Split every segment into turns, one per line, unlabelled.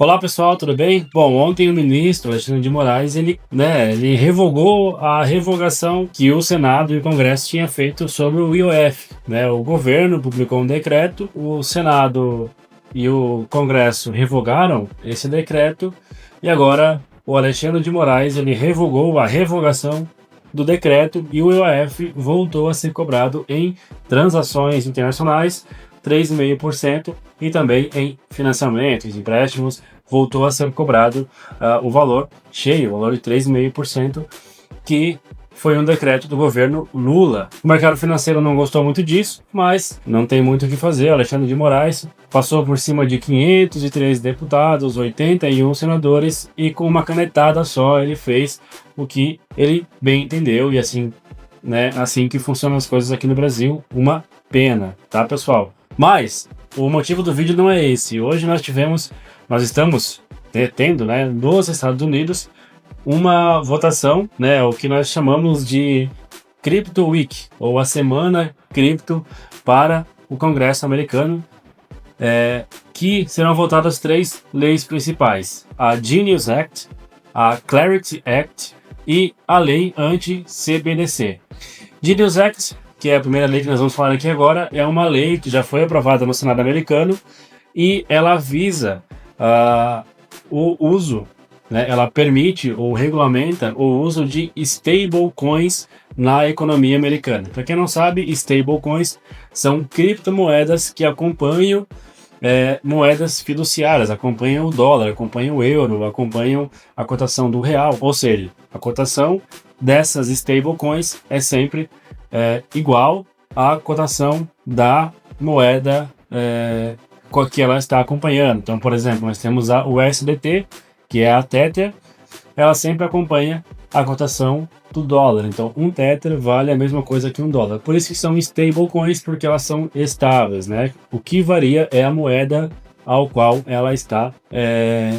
Olá pessoal, tudo bem? Bom, ontem o ministro Alexandre de Moraes, ele revogou a revogação que o Senado e o Congresso tinham feito sobre o IOF, né? O governo publicou um decreto, o Senado e o Congresso revogaram esse decreto e agora o Alexandre de Moraes, ele revogou a revogação do decreto e o IOF voltou a ser cobrado em transações internacionais, 3,5%, e também em financiamentos, empréstimos, voltou a ser cobrado o valor cheio, o valor de 3,5%, que foi um decreto do governo Lula. O mercado financeiro não gostou muito disso, mas não tem muito o que fazer. Alexandre de Moraes passou por cima de 503 deputados, 81 senadores, e com uma canetada só ele fez o que ele bem entendeu, e assim, né, assim que funcionam as coisas aqui no Brasil. Uma pena, tá, pessoal? Mas o motivo do vídeo não é esse. Hoje nós estamos tendo, né, nos Estados Unidos, uma votação, né, o que nós chamamos de Crypto Week, ou a Semana Cripto para o Congresso americano, que serão votadas 3 leis principais: a Genius Act, a Clarity Act e a lei anti-CBDC. Genius Act, que é a primeira lei que nós vamos falar aqui agora, é uma lei que já foi aprovada no Senado americano e ela visa o uso, né, ela permite ou regulamenta o uso de stablecoins na economia americana. Para quem não sabe, stablecoins são criptomoedas que acompanham moedas fiduciárias, acompanham o dólar, acompanham o euro, acompanham a cotação do real, ou seja, a cotação dessas stablecoins é sempre igual à cotação da moeda que ela está acompanhando. Então, por exemplo, nós temos a USDT, que é a Tether, ela sempre acompanha a cotação do dólar. Então, um Tether vale a mesma coisa que um dólar. Por isso que são stablecoins, porque elas são estáveis, né? O que varia é a moeda ao qual ela está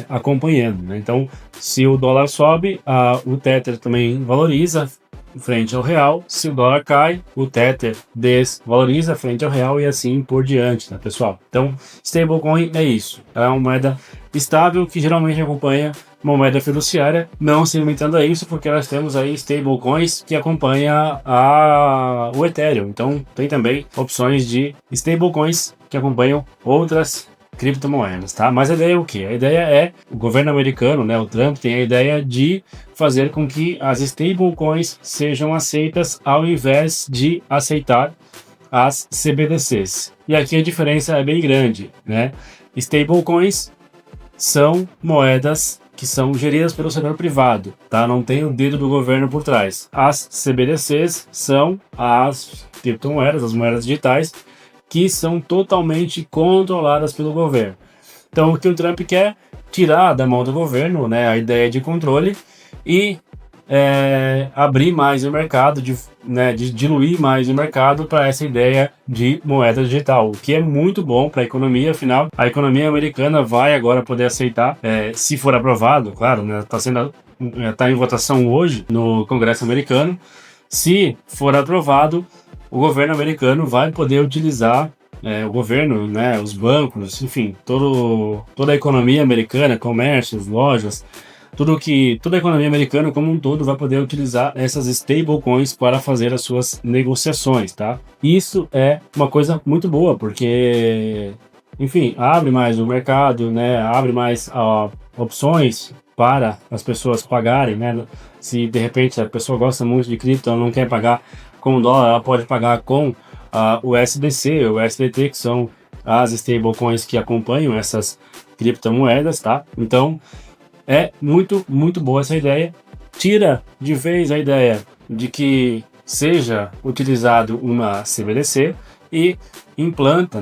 acompanhando, né? Então, se o dólar sobe, o Tether também valoriza frente ao real. Se o dólar cai, o Tether desvaloriza frente ao real, e assim por diante, né, pessoal? Então, stablecoin é isso. É uma moeda estável que geralmente acompanha uma moeda fiduciária, não se limitando a isso, porque nós temos aí stablecoins que acompanha o Ethereum. Então, tem também opções de stablecoins que acompanham outras criptomoedas, tá? Mas a ideia é o quê? A ideia é, o governo americano, né, o Trump, tem a ideia de fazer com que as stablecoins sejam aceitas ao invés de aceitar as CBDCs. E aqui a diferença é bem grande, né? Stablecoins são moedas que são geridas pelo setor privado, tá? Não tem o dedo do governo por trás. As CBDCs são as criptomoedas, as moedas digitais, que são totalmente controladas pelo governo. Então, o que o Trump quer? Tirar da mão do governo, né, a ideia de controle e abrir mais o mercado, de diluir mais o mercado para essa ideia de moeda digital, o que é muito bom para a economia. Afinal, a economia americana vai agora poder aceitar, se for aprovado, claro, né, tá em votação hoje no Congresso americano. Se for aprovado, o governo americano vai poder utilizar, o governo, né, os bancos, enfim, toda a economia americana, comércios, lojas, toda a economia americana como um todo vai poder utilizar essas stablecoins para fazer as suas negociações, tá? Isso é uma coisa muito boa, porque, enfim, abre mais o mercado, né, abre mais opções para as pessoas pagarem, né? Se de repente a pessoa gosta muito de cripto, ela não quer pagar com o dólar, ela pode pagar com o USDC, o USDT, que são as stablecoins que acompanham essas criptomoedas, tá? Então, é muito, muito boa essa ideia. Tira de vez a ideia de que seja utilizado uma CBDC e implementa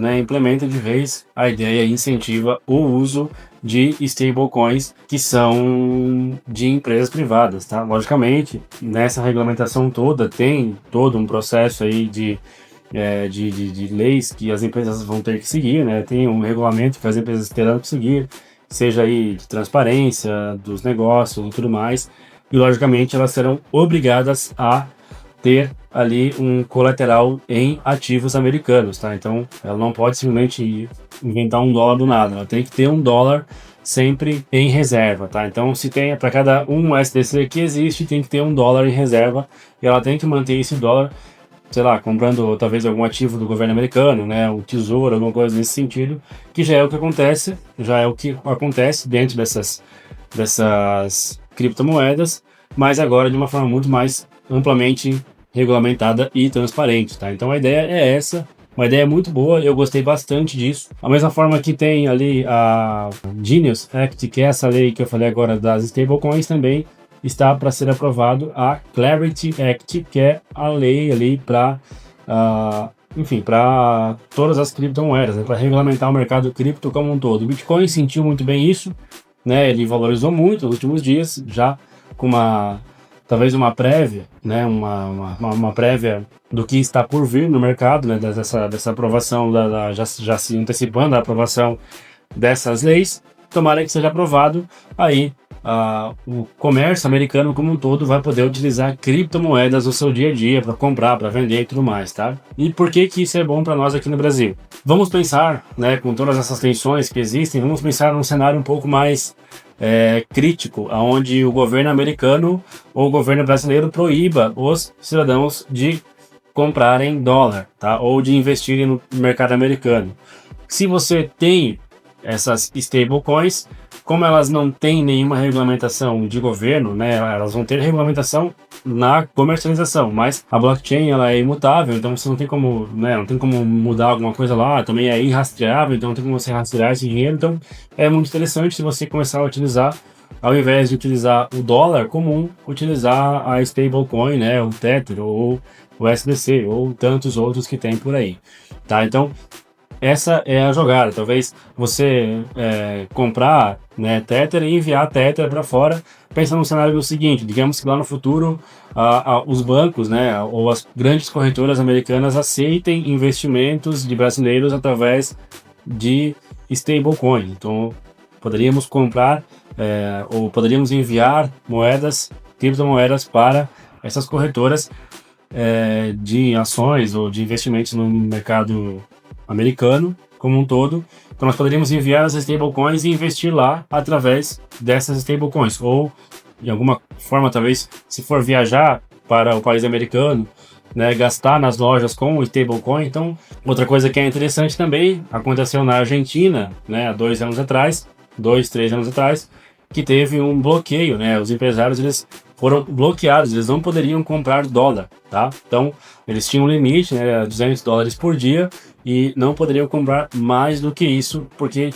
de vez a ideia e incentiva o uso de stablecoins que são de empresas privadas, tá? Logicamente, nessa regulamentação toda, tem todo um processo aí de leis que as empresas vão ter que seguir, né? Tem um regulamento que as empresas terão que seguir, seja aí de transparência dos negócios e tudo mais, e logicamente elas serão obrigadas a ter ali um colateral em ativos americanos, tá? Então ela não pode simplesmente inventar um dólar do nada, ela tem que ter um dólar sempre em reserva, tá? Então, se tem para cada um USDC que existe, tem que ter um dólar em reserva e ela tem que manter esse dólar, sei lá, comprando talvez algum ativo do governo americano, né, um tesouro, alguma coisa nesse sentido, que já é o que acontece, dentro dessas criptomoedas, mas agora de uma forma muito mais amplamente regulamentada e transparente, tá? Então a ideia é essa, uma ideia muito boa, eu gostei bastante disso. Da mesma forma que tem ali a Genius Act, que é essa lei que eu falei agora das stablecoins, também está para ser aprovado a Clarity Act, que é a lei ali para, enfim, para todas as criptomoedas, né, para regulamentar o mercado cripto como um todo. O Bitcoin sentiu muito bem isso, né? Ele valorizou muito nos últimos dias, já com talvez uma prévia, né? Uma prévia do que está por vir no mercado, né? Dessa aprovação, já se antecipando a aprovação dessas leis. Tomara que seja aprovado, aí o comércio americano como um todo vai poder utilizar criptomoedas no seu dia a dia para comprar, para vender e tudo mais, tá? E por que isso é bom para nós aqui no Brasil? Vamos pensar, né, com todas essas tensões que existem, vamos pensar num cenário um pouco mais crítico, onde o governo americano ou o governo brasileiro proíba os cidadãos de comprarem dólar, tá? Ou de investirem no mercado americano. Se você tem essas stablecoins, como elas não têm nenhuma regulamentação de governo, né, elas vão ter regulamentação na comercialização, mas a blockchain ela é imutável, então você não tem como, né, não tem como mudar alguma coisa lá, também é irrastreável, então não tem como você rastrear esse dinheiro, então é muito interessante se você começar a utilizar, ao invés de utilizar o dólar comum, utilizar a stablecoin, né, o Tether ou o USDC ou tantos outros que tem por aí, tá? Então essa é a jogada. Talvez você comprar, né, Tether e enviar Tether para fora. Pensa no cenário do seguinte: digamos que lá no futuro os bancos, né, ou as grandes corretoras americanas aceitem investimentos de brasileiros através de stablecoin. Então poderíamos comprar ou poderíamos enviar criptomoedas para essas corretoras de ações ou de investimentos no mercado americano como um todo. Então nós poderíamos enviar as stablecoins e investir lá através dessas stablecoins, ou de alguma forma, talvez, se for viajar para o país americano, né, gastar nas lojas com o stablecoin. Então, outra coisa que é interessante também, aconteceu na Argentina, né, há 2 anos atrás, 3 anos atrás, que teve um bloqueio, né, os empresários eles foram bloqueados, eles não poderiam comprar dólar, tá? Então, eles tinham um limite, né, $200 por dia, e não poderiam comprar mais do que isso, porque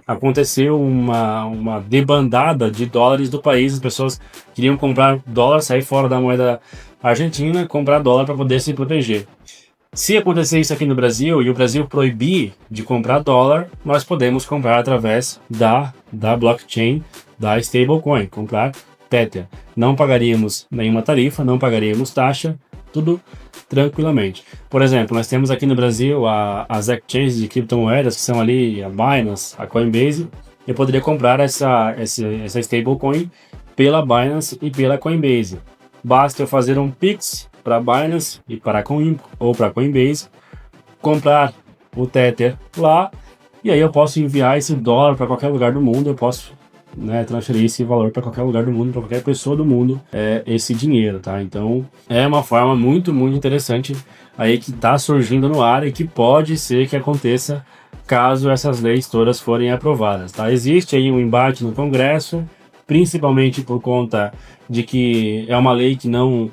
aconteceu uma debandada de dólares do país, as pessoas queriam comprar dólar, sair fora da moeda argentina, comprar dólar para poder se proteger. Se acontecer isso aqui no Brasil e o Brasil proibir de comprar dólar, nós podemos comprar através da blockchain, da stablecoin, comprar Tether. Não pagaríamos nenhuma tarifa, não pagaríamos taxa, tudo tranquilamente. Por exemplo, nós temos aqui no Brasil as exchanges de criptomoedas, que são ali a Binance, a Coinbase. Eu poderia comprar essa stablecoin pela Binance e pela Coinbase. Basta eu fazer um Pix para a Binance e para a Coinbase, comprar o Tether lá, e aí eu posso enviar esse dólar para qualquer lugar do mundo, eu posso, né, transferir esse valor para qualquer lugar do mundo, para qualquer pessoa do mundo, esse dinheiro, tá? Então é uma forma muito, muito interessante aí que está surgindo no ar e que pode ser que aconteça caso essas leis todas forem aprovadas, tá? Existe aí um embate no Congresso, principalmente por conta de que é uma lei que não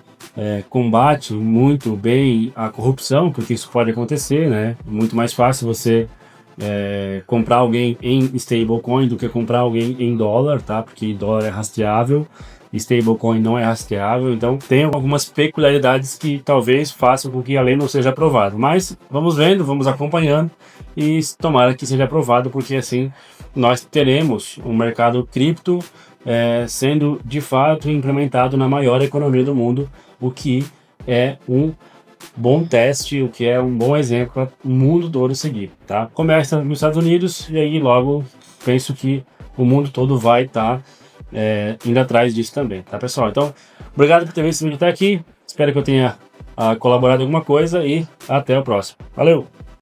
combate muito bem a corrupção, porque isso pode acontecer, né? Muito mais fácil você comprar alguém em stablecoin do que comprar alguém em dólar, tá? Porque dólar é rastreável, stablecoin não é rastreável, então tem algumas peculiaridades que talvez façam com que a lei não seja aprovada. Mas vamos vendo, vamos acompanhando e tomara que seja aprovado, porque assim nós teremos um mercado cripto sendo de fato implementado na maior economia do mundo, o que é um bom teste, o que é um bom exemplo para o mundo todo seguir, tá? Começa nos Estados Unidos e aí logo penso que o mundo todo vai estar indo atrás disso também, tá, pessoal? Então, obrigado por ter visto esse vídeo até aqui, espero que eu tenha colaborado em alguma coisa e até o próximo. Valeu!